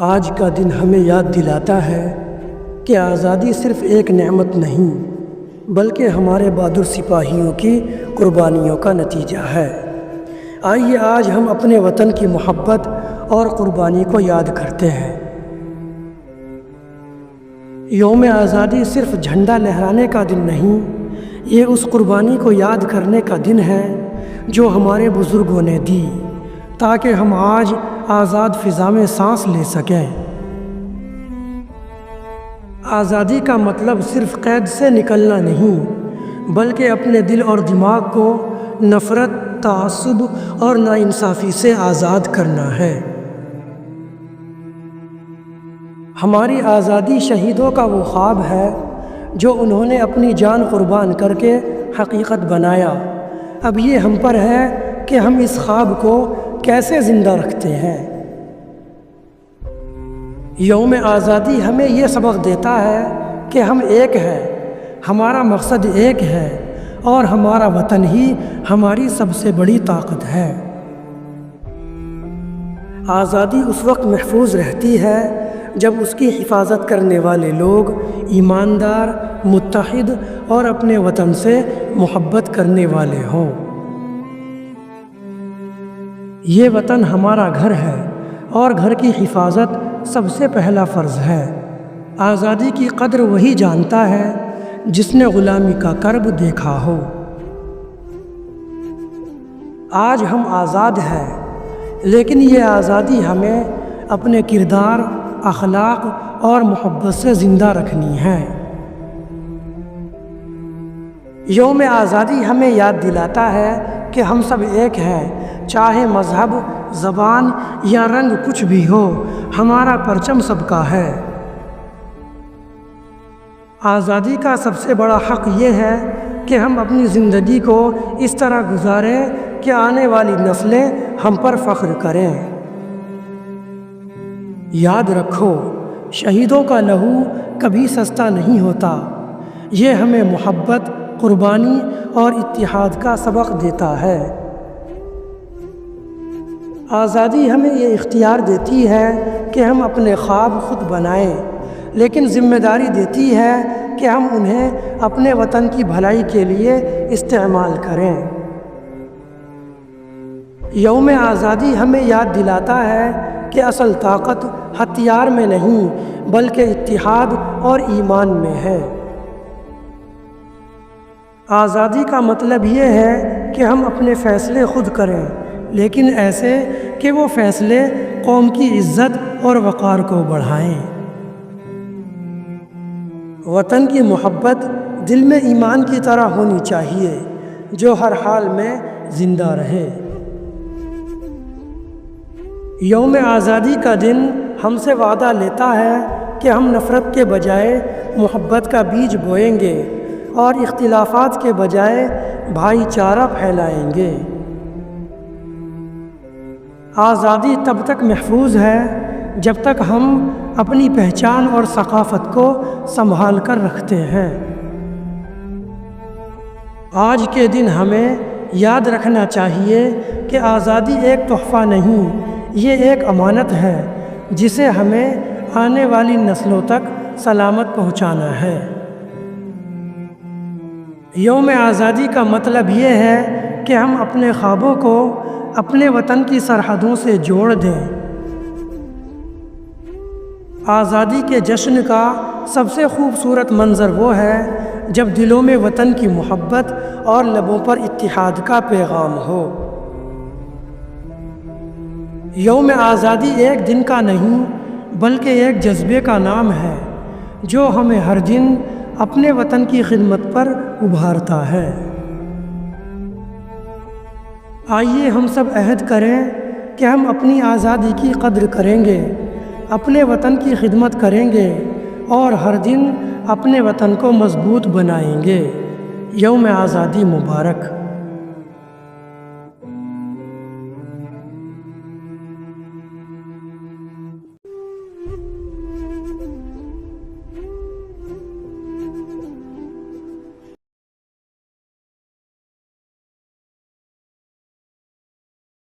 آج کا دن ہمیں یاد دلاتا ہے کہ آزادی صرف ایک نعمت نہیں بلکہ ہمارے بہادر سپاہیوں کی قربانیوں کا نتیجہ ہے۔ آئیے آج ہم اپنے وطن کی محبت اور قربانی کو یاد کرتے ہیں۔ یوم آزادی صرف جھنڈا لہرانے کا دن نہیں، یہ اس قربانی کو یاد کرنے کا دن ہے جو ہمارے بزرگوں نے دی تاکہ ہم آج آزاد فضا میں سانس لے سکیں۔ آزادی کا مطلب صرف قید سے نکلنا نہیں بلکہ اپنے دل اور دماغ کو نفرت، تعصب اور ناانصافی سے آزاد کرنا ہے۔ ہماری آزادی شہیدوں کا وہ خواب ہے جو انہوں نے اپنی جان قربان کر کے حقیقت بنایا۔ اب یہ ہم پر ہے کہ ہم اس خواب کو کیسے زندہ رکھتے ہیں۔ یوم آزادی ہمیں یہ سبق دیتا ہے کہ ہم ایک ہیں، ہمارا مقصد ایک ہے اور ہمارا وطن ہی ہماری سب سے بڑی طاقت ہے۔ آزادی اس وقت محفوظ رہتی ہے جب اس کی حفاظت کرنے والے لوگ ایماندار، متحد اور اپنے وطن سے محبت کرنے والے ہوں۔ یہ وطن ہمارا گھر ہے اور گھر کی حفاظت سب سے پہلا فرض ہے۔ آزادی کی قدر وہی جانتا ہے جس نے غلامی کا کرب دیکھا ہو۔ آج ہم آزاد ہیں، لیکن یہ آزادی ہمیں اپنے کردار، اخلاق اور محبت سے زندہ رکھنی ہے۔ یوم آزادی ہمیں یاد دلاتا ہے کہ ہم سب ایک ہیں، چاہے مذہب، زبان یا رنگ کچھ بھی ہو، ہمارا پرچم سب کا ہے۔ آزادی کا سب سے بڑا حق یہ ہے کہ ہم اپنی زندگی کو اس طرح گزاریں کہ آنے والی نسلیں ہم پر فخر کریں۔ یاد رکھو، شہیدوں کا لہو کبھی سستا نہیں ہوتا۔ یہ ہمیں محبت، قربانی اور اتحاد کا سبق دیتا ہے۔ آزادی ہمیں یہ اختیار دیتی ہے کہ ہم اپنے خواب خود بنائیں، لیکن ذمہ داری دیتی ہے کہ ہم انہیں اپنے وطن کی بھلائی کے لیے استعمال کریں۔ یوم آزادی ہمیں یاد دلاتا ہے کہ اصل طاقت ہتھیار میں نہیں بلکہ اتحاد اور ایمان میں ہے۔ آزادی کا مطلب یہ ہے کہ ہم اپنے فیصلے خود کریں، لیکن ایسے کہ وہ فیصلے قوم کی عزت اور وقار کو بڑھائیں۔ وطن کی محبت دل میں ایمان کی طرح ہونی چاہیے جو ہر حال میں زندہ رہے۔ یوم آزادی کا دن ہم سے وعدہ لیتا ہے کہ ہم نفرت کے بجائے محبت کا بیج بوئیں گے اور اختلافات کے بجائے بھائی چارہ پھیلائیں گے۔ آزادی تب تک محفوظ ہے جب تک ہم اپنی پہچان اور ثقافت کو سنبھال کر رکھتے ہیں۔ آج کے دن ہمیں یاد رکھنا چاہیے کہ آزادی ایک تحفہ نہیں، یہ ایک امانت ہے جسے ہمیں آنے والی نسلوں تک سلامت پہنچانا ہے۔ یوم آزادی کا مطلب یہ ہے کہ ہم اپنے خوابوں کو اپنے وطن کی سرحدوں سے جوڑ دیں۔ آزادی کے جشن کا سب سے خوبصورت منظر وہ ہے جب دلوں میں وطن کی محبت اور لبوں پر اتحاد کا پیغام ہو۔ یوم آزادی ایک دن کا نہیں بلکہ ایک جذبے کا نام ہے جو ہمیں ہر دن اپنے وطن کی خدمت پر ابھارتا ہے۔ آئیے ہم سب عہد کریں کہ ہم اپنی آزادی کی قدر کریں گے، اپنے وطن کی خدمت کریں گے اور ہر دن اپنے وطن کو مضبوط بنائیں گے۔ یوم آزادی مبارک۔